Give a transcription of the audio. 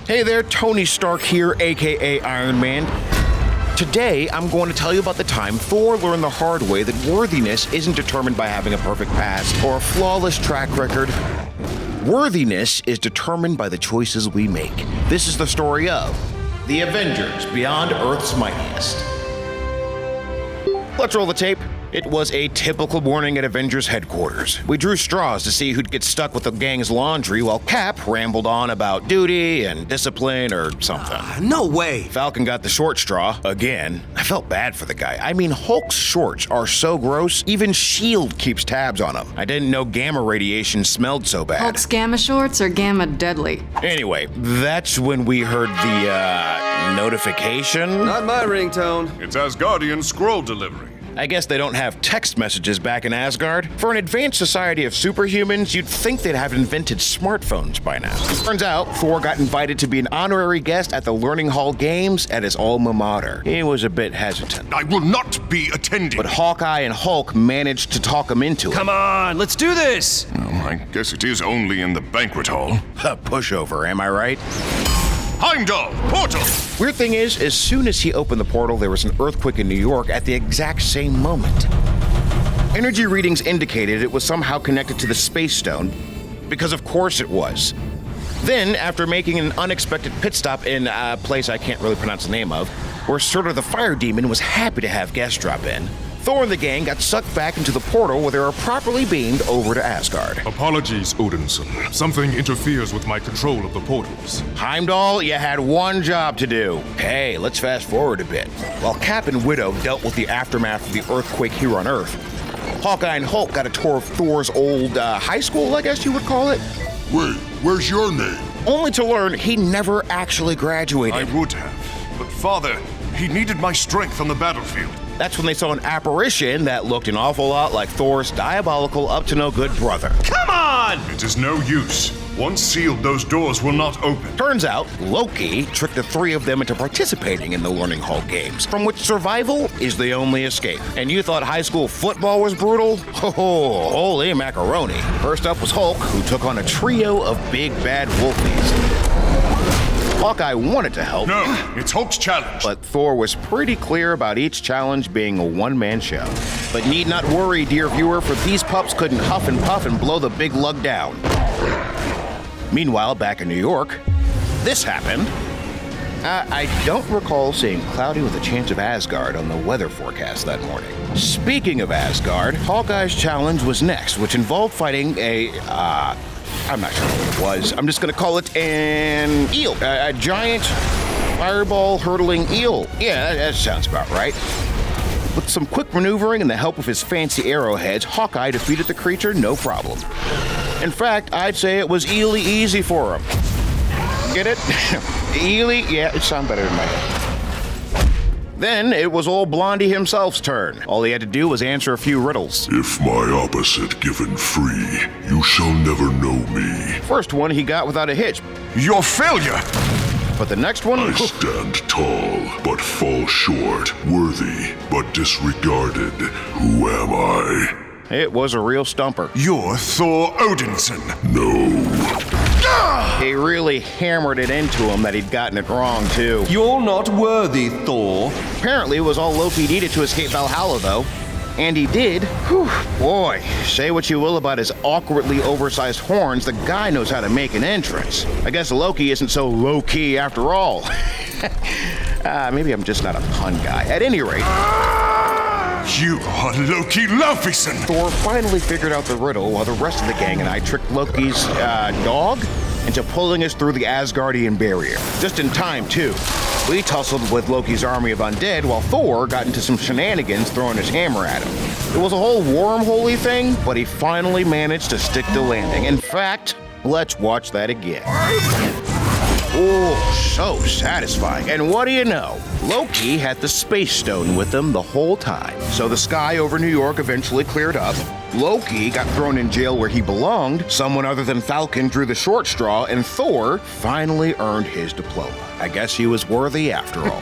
Hey there, Tony Stark here, aka Iron Man. Today, I'm going to tell you about the time Thor learned the hard way that worthiness isn't determined by having a perfect past or a flawless track record. Worthiness is determined by the choices we make. This is the story of the Avengers Beyond Earth's Mightiest. Let's roll the tape. It was a typical morning at Avengers headquarters. We drew straws to see who'd get stuck with the gang's laundry while Cap rambled on about duty and discipline or something. No way! Falcon got the short straw, again. I felt bad for the guy. I mean, Hulk's shorts are so gross, even S.H.I.E.L.D. keeps tabs on them. I didn't know gamma radiation smelled so bad. Hulk's gamma shorts are gamma deadly. Anyway, that's when we heard the, notification. Not my ringtone. It's Asgardian scroll delivery. I guess they don't have text messages back in Asgard. For an advanced society of superhumans, you'd think they'd have invented smartphones by now. Turns out, Thor got invited to be an honorary guest at the Learning Hall Games at his alma mater. He was a bit hesitant. I will not be attending. But Hawkeye and Hulk managed to talk him into it. Come on, let's do this! Well, I guess it is only in the banquet hall. A pushover, am I right? Heimdall, portal! Weird thing is, as soon as he opened the portal, there was an earthquake in New York at the exact same moment. Energy readings indicated it was somehow connected to the Space Stone, because of course it was. Then, after making an unexpected pit stop in a place I can't really pronounce the name of, where Surtur the Fire Demon was happy to have guests drop in, Thor and the gang got sucked back into the portal where they were properly beamed over to Asgard. Apologies, Odinson. Something interferes with my control of the portals. Heimdall, you had one job to do. Hey, let's fast forward a bit. While Cap and Widow dealt with the aftermath of the earthquake here on Earth, Hawkeye and Hulk got a tour of Thor's old high school, I guess you would call it. Wait, where's your name? Only to learn he never actually graduated. I would have. But father, he needed my strength on the battlefield. That's when they saw an apparition that looked an awful lot like Thor's diabolical, up-to-no-good brother. Come on! It is no use. Once sealed, those doors will not open. Turns out, Loki tricked the three of them into participating in the Learning Hall Games, from which survival is the only escape. And you thought high school football was brutal? Ho-ho, holy macaroni. First up was Hulk, who took on a trio of big bad wolfies. Hawkeye wanted to help. No, it's Hulk's challenge. But Thor was pretty clear about each challenge being a one-man show. But need not worry, dear viewer, for these pups couldn't huff and puff and blow the big lug down. Meanwhile, back in New York, this happened. I don't recall seeing cloudy with a chance of Asgard on the weather forecast that morning. Speaking of Asgard, Hawkeye's challenge was next, which involved fighting I'm not sure what it was. I'm just going to call it an eel. A giant fireball hurtling eel. Yeah, that sounds about right. With some quick maneuvering and the help of his fancy arrowheads, Hawkeye defeated the creature no problem. In fact, I'd say it was eely easy for him. Get it? Eely? Yeah, it sounds better in my head. Then it was old Blondie himself's turn. All he had to do was answer a few riddles. If my opposite given free, you shall never know me. First one he got without a hitch. Your failure! But the next one... I stand tall, but fall short. Worthy, but disregarded. Who am I? It was a real stumper. You're Thor Odinson. No. He really hammered it into him that he'd gotten it wrong, too. You're not worthy, Thor. Apparently it was all Loki needed to escape Valhalla, though. And he did. Whew. Boy, say what you will about his awkwardly oversized horns, the guy knows how to make an entrance. I guess Loki isn't so low-key after all. Maybe I'm just not a pun guy. At any rate... You are Loki Laufeyson! Thor finally figured out the riddle while the rest of the gang and I tricked Loki's, dog into pulling us through the Asgardian barrier. Just in time, too. We tussled with Loki's army of undead while Thor got into some shenanigans throwing his hammer at him. It was a whole wormhole-y thing, but he finally managed to stick the landing. In fact, let's watch that again. Oh, so satisfying. And what do you know? Loki had the Space Stone with him the whole time. So the sky over New York eventually cleared up. Loki got thrown in jail where he belonged. Someone other than Falcon drew the short straw, and Thor finally earned his diploma. I guess he was worthy after all.